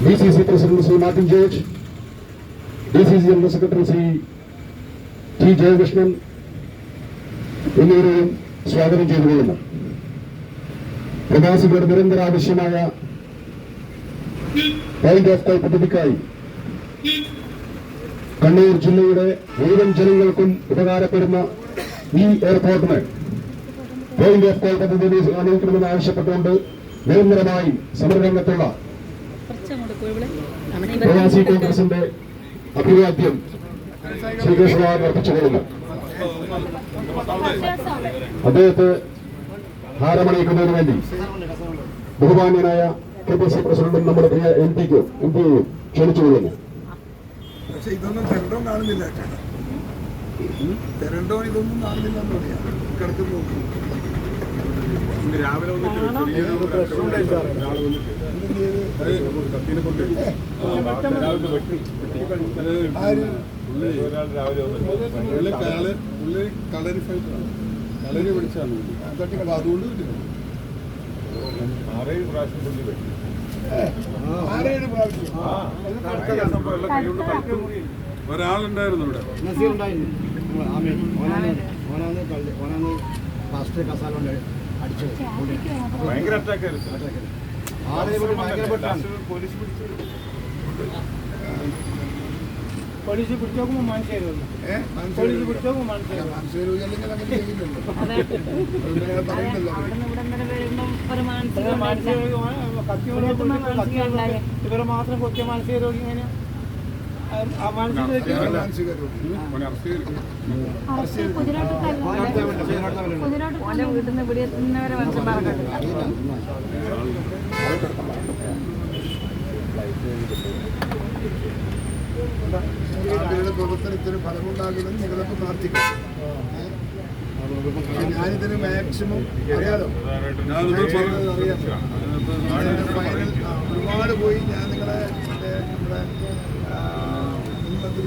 DCC President Sri Martin George, DCC General Secretary Sri T. Jayakrishnan എന്നിവരെയും സ്വാഗതം ചെയ്തുകൊള്ളുന്നു. പ്രവാസികളുടെ നിരന്തര ആവശ്യമായ പോയിന്റ് ഓഫ് കോൾ പദ്ധതിക്കായി കണ്ണൂർ ജില്ലയുടെ മുഴുവൻ ജനങ്ങൾക്കും ഉപകാരപ്പെടുന്ന ഈ എയർപോർട്ടിന് പോയിന്റ് ഓഫ് കോൾ പദ്ധതി അനുവദിക്കണമെന്ന് ആവശ്യപ്പെട്ടുകൊണ്ട് നിരന്തരമായി സമരരംഗത്തുള്ള പ്രവാസി കോൺഗ്രസിന്റെ അഭിവാദ്യം ശ്രീകൃഷ്ണൻ അർപ്പിച്ചുകൊള്ളുന്നു. അദ്ദേഹത്തെ ഹാരമണിയിക്കുന്നതിന് വേണ്ടി ബഹുമാന്യനായ KPC പ്രസിഡന്റും നമ്മുടെ പ്രിയ എംപിയെയും ക്ഷണിച്ചുകൊള്ളുന്നു. പക്ഷെ ഇതൊന്നും തെരണ്ടോ കാണുന്നില്ല, തെരണ്ടോ ഇതൊന്നും കാണുന്നില്ല കിടക്കുന്നു. രാവിലെ കളരി പിടിച്ചാണ് അതുകൊണ്ട് ഒരാളുണ്ടായിരുന്നു ഇവിടെ ഭയങ്കര അറ്റാക്കായിരുന്നു. പോലീസ് പിടിച്ചു നോക്കുമ്പോ മനസ്സിലായി ഇവരെ മാത്രം കൊത്തിയ മാനസിക രോഗി ഇങ്ങനെ വീട്ടിൽ ഇവിടെ എത്തുന്നവരെ പ്രവർത്തനത്തിന് ഫലമുണ്ടാകുമെന്ന് നിങ്ങളൊക്കെ പ്രാർത്ഥിക്കും. ഞാനിതിന് മാക്സിമം അറിയാലോ, ഒരുപാട് പോയി ഞാൻ നിങ്ങളെ നമ്മുടെ മുൻമന്ത്രി